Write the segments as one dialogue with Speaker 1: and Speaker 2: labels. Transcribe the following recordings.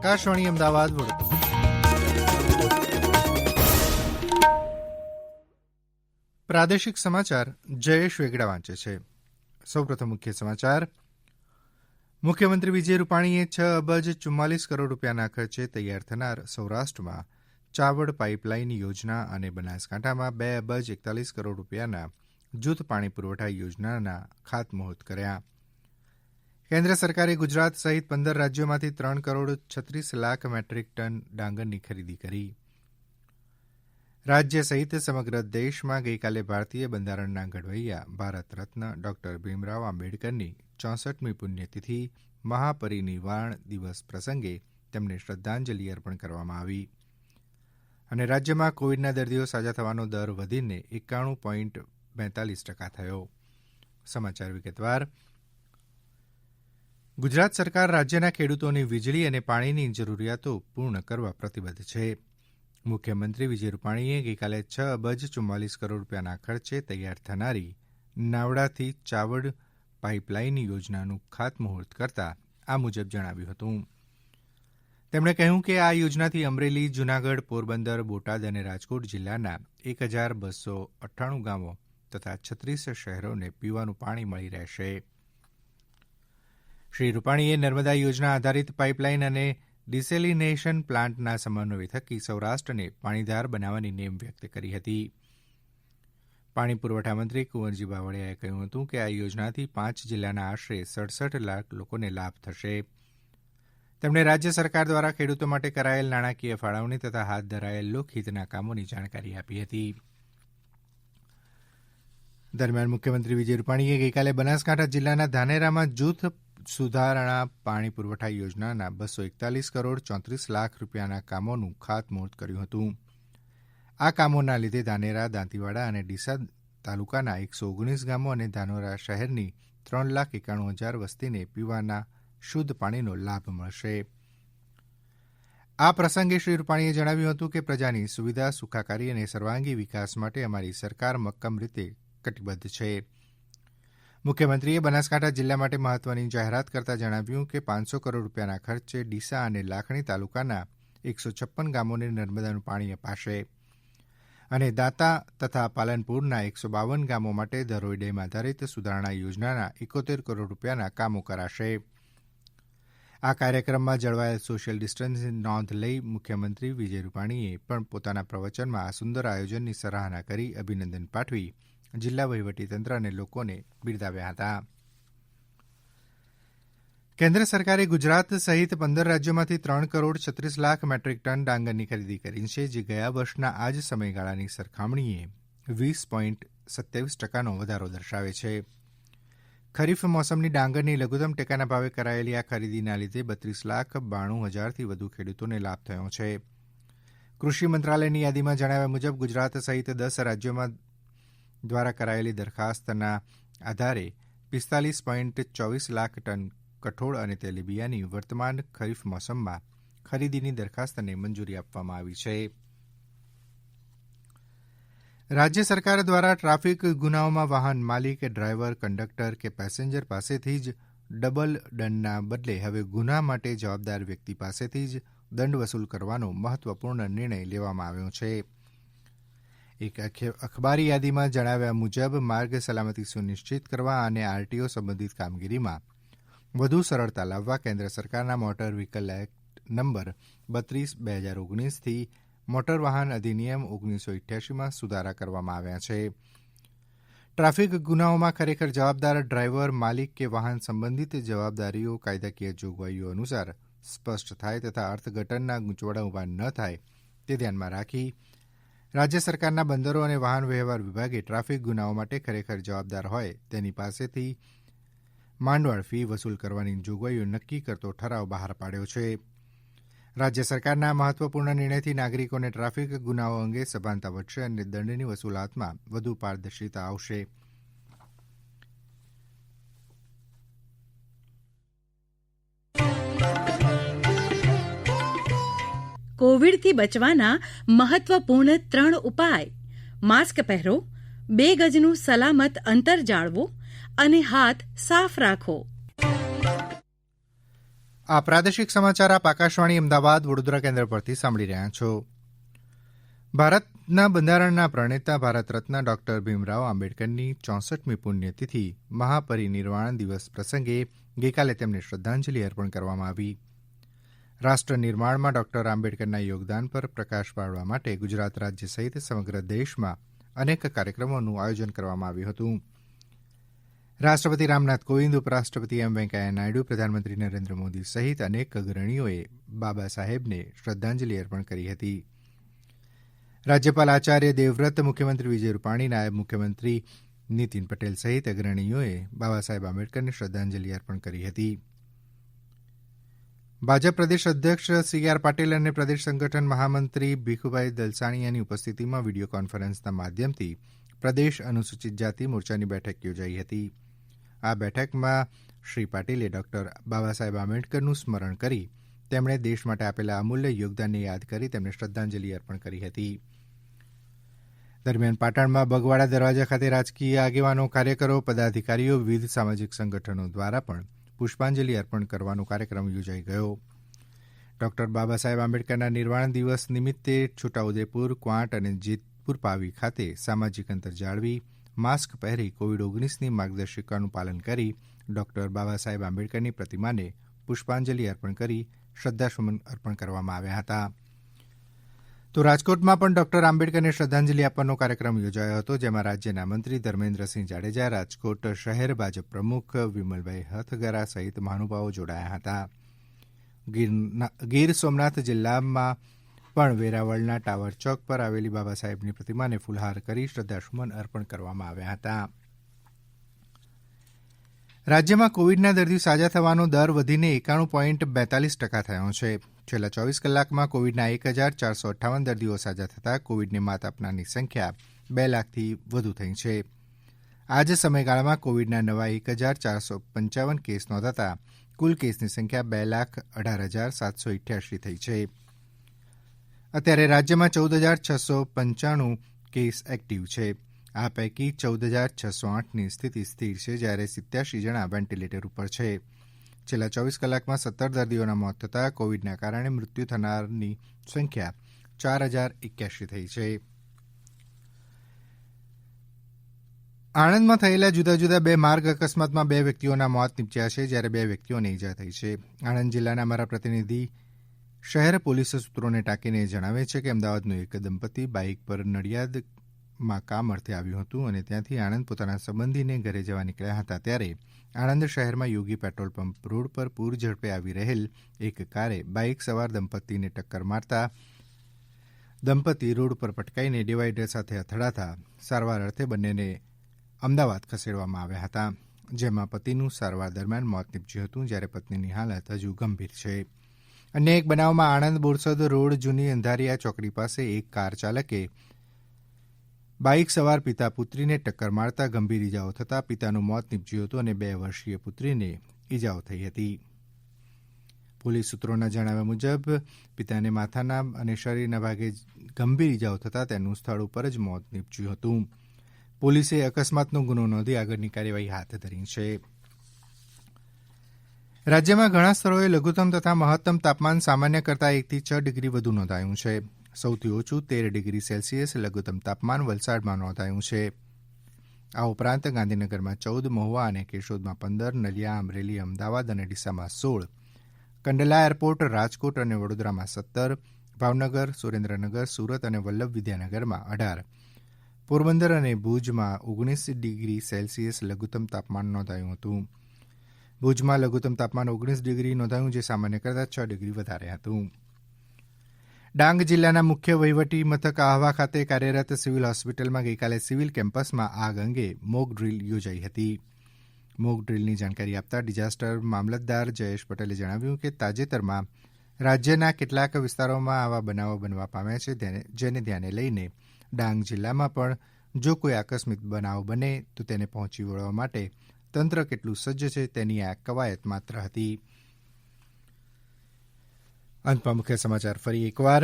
Speaker 1: આકાશવાણી અમદાવાદ પ્રાદેશિક સમાચાર જયેશ વેગડા વાંચે છે. સૌપ્રથમ મુખ્ય સમાચાર. મુખ્યમંત્રી વિજય રૂપાણીએ 6 અબજ 44 કરોડ રૂપિયાના ખર્ચે તૈયાર થનાર સૌરાષ્ટ્રમાં ચાવડ પાઇપલાઇન યોજના અને બનાસકાંઠામાં 2 અબજ 41 કરોડ રૂપિયાના જૂથ પાણી પુરવઠા યોજનાના ખાતમુહૂર્ત કર્યા. કેન્દ્ર સરકારે ગુજરાત સહિત 15 રાજ્યોમાંથી 3 કરોડ 36 લાખ મેટ્રિક ટન ડાંગરની ખરીદી કરી. રાજ્ય સહિત સમગ્ર દેશમાં ગઈકાલે ભારતીય બંધારણના ઘડવૈયા ભારત રત્ન ડોક્ટર ભીમરાવ આંબેડકરની 64મી પુણ્યતિથિ મહાપરિનિર્વાણ દિવસ પ્રસંગે તેમને શ્રદ્ધાંજલિ અર્પણ કરવામાં આવી. અને રાજ્યમાં કોવિડના દર્દીઓ સાજા થવાનો દર વધીને 91.42% થયો. સમાચાર વિગતવાર. ગુજરાત સરકાર રાજ્યના ખેડૂતોની વીજળી અને પાણીની જરૂરિયાતો પૂર્ણ કરવા પ્રતિબદ્ધ છે. મુખ્યમંત્રી વિજય રૂપાણીએ ગઈકાલે 6 અબજ 44 કરોડ રૂપિયાના ખર્ચે તૈયાર થનારી નાવડાથી ચાવડ પાઇપલાઇન યોજનાનું ખાતમુહૂર્ત કરતા આ મુજબ જણાવ્યું હતું. તેમણે કહ્યું કે આ યોજનાથી અમરેલી, જૂનાગઢ, પોરબંદર, બોટાદ અને રાજકોટ જિલ્લાના 1298 ગામો તથા 36 શહેરોને પીવાનું પાણી મળી રહેશે. શ્રી રૂપાણીએ નર્મદા યોજના આધારિત પાઇપલાઇન અને ડિસેલિનેશન પ્લાન્ટના સમન્વય થકી સૌરાષ્ટ્રને પાણીધાર બનાવવાની નેમ વ્યક્ત કરી હતી. પાણી પુરવઠા મંત્રી કુંવરજી બાવળિયાએ કહ્યું હતું કે આ યોજનાથી 5 જિલ્લાના આશરે 67 લાખ લોકોને લાભ થશે. તેમણે રાજ્ય સરકાર દ્વારા ખેડૂતો માટે કરાયેલ નાણાકીય ફાળવણી તથા હાથ ધરાયેલ લોકહિતના કામોની જાણકારી આપી હતી. દરમિયાન મુખ્યમંત્રી વિજય રૂપાણીએ ગઈકાલે બનાસકાંઠા જિલ્લાના ધાનેરામાં જૂથ સુધારણા પાણી પુરવઠા યોજનાના 241 કરોડ 34 લાખ રૂપિયાના કામોનું ખાતમુહૂર્ત કર્યું હતું. આ કામોના લીધે ધાનેરા, દાંતીવાડા અને ડીસા તાલુકાના 119 ગામો અને ધાનેરા શહેરની 3,91,000 વસ્તીને પીવાના શુદ્ધ પાણીનો લાભ મળશે. આ પ્રસંગે શ્રી રૂપાણીએ જણાવ્યું હતું કે પ્રજાની સુવિધા, સુખાકારી અને સર્વાંગી વિકાસ માટે અમારી સરકાર મક્કમ રીતે કટિબદ્ધ છે. મુખ્યમંત્રીએ બનાસકાંઠા જિલ્લા માટે મહત્વની જાહેરાત કરતા જણાવ્યું કે 500 કરોડ રૂપિયાના ખર્ચે ડીસા અને લાખણી તાલુકાના 156 ગામોને નર્મદાનું પાણી અપાશે અને દાંતા તથા પાલનપુરના 152 ગામો માટે ધરોઈ ડેમ આધારિત સુધારણા યોજનાના 71 કરોડ રૂપિયાના કામો કરાશે. આ કાર્યક્રમમાં જળવાયેલ સોશિયલ ડિસ્ટન્સની નોંધ લઈ મુખ્યમંત્રી વિજય રૂપાણીએ પણ પોતાના પ્રવચનમાં આ સુંદર આયોજનની સરાહના કરી અભિનંદન પાઠવી જિલ્લા વહીવટીતંત્ર અને લોકોને બિરદાવ્યા હતા. કેન્દ્ર સરકારે ગુજરાત સહિત 15 રાજ્યોમાંથી 3 કરોડ 36 લાખ મેટ્રિક ટન ડાંગરની ખરીદી કરી છે, જે ગયા વર્ષના આ જ સમયગાળાની સરખામણીએ 20.27%નો વધારો દર્શાવે છે. ખરીફ મોસમની ડાંગરની લઘુત્તમ ટેકાના ભાવે કરાયેલી આ ખરીદીના લીધે 32,92,000થી વધુ ખેડૂતોને લાભ થયો છે. કૃષિ મંત્રાલયની યાદીમાં જણાવ્યા મુજબ ગુજરાત સહિત 10 રાજ્યોમાં દ્વારા કરાયેલી દરખાસ્તના આધારે 45.24 લાખ ટન કઠોળ અને તેલીબિયાંની વર્તમાન ખરીફ મોસમમાં ખરીદીની દરખાસ્તને મંજૂરી આપવામાં આવી છે. રાજ્ય સરકાર દ્વારા ટ્રાફિક ગુનાઓમાં વાહન માલિક, ડ્રાઈવર, કંડક્ટર કે પેસેન્જર પાસેથી જ ડબલ દંડના બદલે હવે ગુના માટે જવાબદાર વ્યક્તિ પાસેથી જ દંડ વસૂલ કરવાનો મહત્વપૂર્ણ નિર્ણય લેવામાં આવ્યો છે. એક અખબારી યાદીમાં જણાવ્યા મુજબ માર્ગ સલામતી સુનિશ્ચિત કરવા અને આરટીઓ સંબંધિત કામગીરીમાં વધુ સરળતા લાવવા કેન્દ્ર સરકારના મોટર વ્હીકલ એક્ટ નંબર 32/2019થી મોટર વાહન અધિનિયમ 1988માં સુધારા કરવામાં આવ્યા છે. ટ્રાફિક ગુનાઓમાં ખરેખર જવાબદાર ડ્રાઈવર, માલિક કે વાહન સંબંધિત જવાબદારીઓ કાયદાકીય જોગવાઈઓ અનુસાર સ્પષ્ટ થાય તથા અર્થઘટનના ગૂંચવડા ઊભા ન થાય તે ધ્યાનમાં રાખી રાજ્ય સરકારના બંદરો અને વાહન વ્યવહાર વિભાગે ટ્રાફિક ગુનાઓ માટે ખરેખર જવાબદાર હોય તેની પાસેથી માંડવાળ ફી વસૂલ કરવાની જોગવાઈઓ નક્કી કરતો ઠરાવ બહાર પાડ્યો છે. રાજ્ય સરકારના મહત્વપૂર્ણ નિર્ણયથી નાગરિકોને ટ્રાફિક ગુનાઓ અંગે સભાનતા વધશે અને દંડની વસૂલાતમાં વધુ પારદર્શિતા આવશે.
Speaker 2: કોવિડથી બચવાના મહત્વપૂર્ણ 3 ઉપાય: માસ્ક પહેરો, 2 ગજનું સલામત અંતર જાળવો અને હાથ સાફ રાખો.
Speaker 1: આ પ્રાદેશિક સમાચાર આપ આકાશવાણી અમદાવાદ વડોદરા કેન્દ્ર પરથી સાંભળી રહ્યા છો. ભારતના બંધારણના પ્રણેતા ભારત રત્ન ડોક્ટર ભીમરાવ આંબેડકરની 64મી પુણ્યતિથિ મહાપરિનિર્વાણ દિવસ પ્રસંગે ગઈકાલે તેમને શ્રદ્ધાંજલિ અર્પણ કરવામાં આવી. રાષ્ટ્ર નિર્માણમાં ડોક્ટર આંબેડકરના યોગદાન પર પ્રકાશ પાડવા માટે ગુજરાત રાજ્ય સહિત સમગ્ર દેશમાં અનેક કાર્યક્રમોનું આયોજન કરવામાં આવ્યું હતું. રાષ્ટ્રપતિ રામનાથ કોવિંદ, ઉપરાષ્ટ્રપતિ એમ વેંકૈયા નાયડુ, પ્રધાનમંત્રી નરેન્દ્ર મોદી સહિત અનેક અગ્રણીઓએ બાબા સાહેબને શ્રદ્ધાંજલિ અર્પણ કરી હતી. રાજ્યપાલ આચાર્ય દેવવ્રત, મુખ્યમંત્રી વિજય રૂપાણી, નાયબ મુખ્યમંત્રી નીતિન પટેલ સહિત અગ્રણીઓએ બાબા સાહેબ આંબેડકરને શ્રદ્ધાંજલિ અર્પણ કરી હતી. ભાજપ પ્રદેશ અધ્યક્ષ સી આર પાટીલ અને પ્રદેશ સંગઠન મહામંત્રી ભીખુભાઈ દલસાણીયાની ઉપસ્થિતિમાં વિડીયો કોન્ફરન્સના માધ્યમથી પ્રદેશ અનુસૂચિત જાતિ મોરચાની બેઠક યોજાઈ હતી. આ બેઠકમાં શ્રી પાટીલે ડોક્ટર બાબા સાહેબ આંબેડકરનું સ્મરણ કરી તેમણે દેશ માટે આપેલા અમૂલ્ય યોગદાનને યાદ કરી તેમને શ્રદ્ધાંજલિ અર્પણ કરી હતી. દરમિયાન પાટણમાં બગવાડા દરવાજા ખાતે રાજકીય આગેવાનો, કાર્યકરો, પદાધિકારીઓ, વિવિધ સામાજિક સંગઠનો દ્વારા પણ પુષ્પાંજલિ અર્પણ કરવાનો કાર્યક્રમ યોજાઈ ગયો. ડોક્ટર બાબા સાહેબ આંબેડકરના નિર્વાણ દિવસ નિમિત્તે છોટાઉદેપુર, ક્વાંટ અને જેતપુર પાવી ખાતે સામાજિક અંતર જાળવી, માસ્ક પહેરી, કોવિડ-19ની માર્ગદર્શિકાનું પાલન કરી ડોક્ટર બાબા સાહેબ આંબેડકરની પ્રતિમાને પુષ્પાંજલિ અર્પણ કરી શ્રદ્ધાસુમન અર્પણ કરવામાં આવ્યા હતા. તો રાજકોટમાં પણ ડોક્ટર આંબેડકરને શ્રદ્ધાંજલિ આપવાનો કાર્યક્રમ યોજાયો હતો, જેમાં રાજ્યના મંત્રી ધર્મેન્દ્રસિંહ જાડેજા, રાજકોટ શહેર ભાજપ પ્રમુખ વિમલભાઈ હથગરા સહિત મહાનુભાવો જોડાયા હતા. ગીર સોમનાથ જિલ્લામાં પણ વેરાવળના ટાવર ચોક પર આવેલી બાબા સાહેબની પ્રતિમાને ફૂલહાર કરી શ્રદ્ધાસુમન અર્પણ કરવામાં આવ્યા હતા. રાજ્યમાં કોવિડના દર્દીઓ સાજા થવાનો દર વધીને 91.42% થયો છે. છેલ્લા 24 કલાકમાં કોવિડના 1,458 દર્દીઓ સાજા થતાં કોવિડને માત આપનારની સંખ્યા 2 લાખથી વધુ થઈ છે. આ જ સમયગાળામાં કોવિડના નવા 1,455 કેસ નોંધાતા કુલ કેસની સંખ્યા 2,18,788 થઈ છે. અત્યારે રાજ્યમાં 14,695 કેસ એક્ટિવ છે. આ પૈકી 14,608ની સ્થિતિ સ્થિર છે, જ્યારે 87 જણા વેન્ટિલેટર ઉપર છે. છેલ્લા 24 કલાકમાં 17 દર્દીઓના મોત થતાં કોવિડના કારણે મૃત્યુ થનારની સંખ્યા 4,081 થઈ છે. આણંદમાં થયેલા જુદા જુદા 2 માર્ગ અકસ્માતમાં 2 વ્યક્તિઓના મોત નીપજ્યા છે, જ્યારે 2 વ્યક્તિઓને ઇજા થઈ છે. આણંદ જિલ્લાના અમારા પ્રતિનિધિ શહેર પોલીસ સૂત્રોને ટાંકીને જણાવે છે કે અમદાવાદનું એક દંપતી બાઇક પર નડિયાદમાં કામ અર્થે આવ્યું હતું અને ત્યાંથી આણંદ પોતાના સંબંધીને ઘરે જવા નીકળ્યા હતા, ત્યારે આણંદ શહેરમાં યોગી પેટ્રોલ પંપ રોડ પર પૂર ઝડપે આવી રહેલ એક કારે બાઇક સવાર દંપતીને ટક્કર મારતા દંપતી રોડ પર પટકાઈને ડિવાઇડર સાથે અથડાતા સારવાર અર્થે બંનેને અમદાવાદ ખસેડવામાં આવ્યા હતા, જેમાં પતિનું સારવાર દરમિયાન મોત નીપજ્યું હતું, જ્યારે પત્નીની હાલત હજુ ગંભીર છે. અન્ય એક બનાવમાં આણંદ બોરસદ રોડ જૂની અંધારિયા ચોકડી પાસે એક કાર ચાલકે બાઇક સવાર પિતા પુત્રીને ટક્કર મારતા ગંભીર ઇજાઓ થતાં પિતાનું મોત નીપજ્યું હતું અને 2 વર્ષીય પુત્રીને ઇજાઓ થઈ હતી. પોલીસ સૂત્રોના જણાવ્યા મુજબ પિતાને માથાના અને શરીરના ભાગે ગંભીર ઇજાઓ થતાં તેનું સ્થળ ઉપર જ મોત નીપજ્યું હતું. પોલીસે અકસ્માતનો ગુનો નોંધી આગળની કાર્યવાહી હાથ ધરી છે. રાજ્યમાં ઘણા સ્થળોએ લઘુત્તમ તથા મહત્તમ તાપમાન સામાન્ય કરતાં 1 થી 6 ડિગ્રી વધુ નોંધાયું છે. સૌથી ઓછું 13 ડિગ્રી સેલ્સિયસ લઘુત્તમ તાપમાન વલસાડમાં નોંધાયું છે. આ ઉપરાંત ગાંધીનગરમાં 14, મહુવા અને કેશોદમાં 15, નલિયા, અમરેલી, અમદાવાદ અને ડીસામાં 16, કંડલા એરપોર્ટ, રાજકોટ અને વડોદરામાં 17, ભાવનગર, સુરેન્દ્રનગર, સુરત અને વલ્લભ વિદ્યાનગરમાં 18, પોરબંદર અને ભુજમાં 19 ડિગ્રી સેલ્સિયસ લઘુત્તમ તાપમાન નોંધાયું હતું. ભુજમાં લઘુત્તમ તાપમાન 19 ડિગ્રી નોંધાયું, જે સામાન્ય કરતાં 6 ડિગ્રી વધારે હતું. ડાંગ જિલ્લાના મુખ્ય વહીવટી મથક આહવા ખાતે કાર્યરત સિવિલ હોસ્પિટલમાં ગઈકાલે સિવિલ કેમ્પસમાં આગ અંગે મોક ડ્રીલ યોજાઈ હતી. મોક ડ્રીલની જાણકારી આપતા ડિઝાસ્ટર મામલતદાર જયેશ પટેલે જણાવ્યું કે તાજેતરમાં રાજ્યના કેટલાક વિસ્તારોમાં આવા બનાવો બનવા પામ્યા છે, જેને ધ્યાને લઈને ડાંગ જિલ્લામાં પણ જો કોઈ આકસ્મિક બનાવ બને તો તેને પહોંચી વળવા માટે તંત્ર કેટલું સજ્જ છે તેની આ કવાયત માત્ર હતી. અંતમાં મુખ્ય સમાચાર ફરી એકવાર.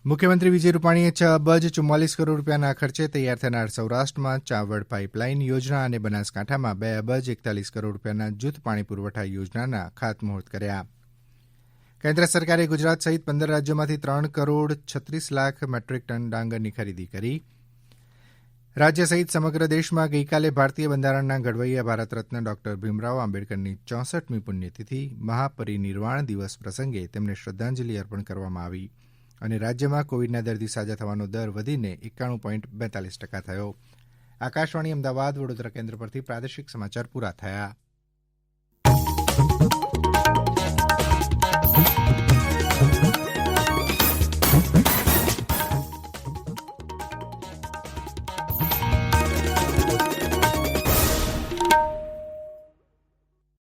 Speaker 1: મુખ્યમંત્રી વિજય રૂપાણીએ 6 અબજ 44 કરોડ રૂપિયાના ખર્ચે તૈયાર થનાર સૌરાષ્ટ્રમાં ચાવડ પાઇપલાઇન યોજના અને બનાસકાંઠામાં 2 અબજ 41 કરોડ રૂપિયાના જૂથ પાણી પુરવઠા યોજનાના ખાતમુહૂર્ત કર્યા. કેન્દ્ર સરકારે ગુજરાત સહિત 15 રાજ્યોમાંથી 3 કરોડ 36 લાખ મેટ્રિક ટન ડાંગરની ખરીદી કરી. રાજ્ય સહિત સમગ્ર દેશમાં ગઈકાલે ભારતીય બંધારણના ઘડવૈયા ભારત રત્ન ડોક્ટર ભીમરાવ આંબેડકરની 64મી પુણ્યતિથિ મહાપરિનિર્વાણ દિવસ પ્રસંગે તેમને શ્રદ્ધાંજલિ અર્પણ કરવામાં આવી અને રાજ્યમાં કોવિડના દર્દી સાજા થવાનો દર વધીને 91.42% થયો. આકાશવાણી અમદાવાદ વડોદરા કેન્દ્ર પરથી પ્રાદેશિક સમાચાર પૂરા થયા.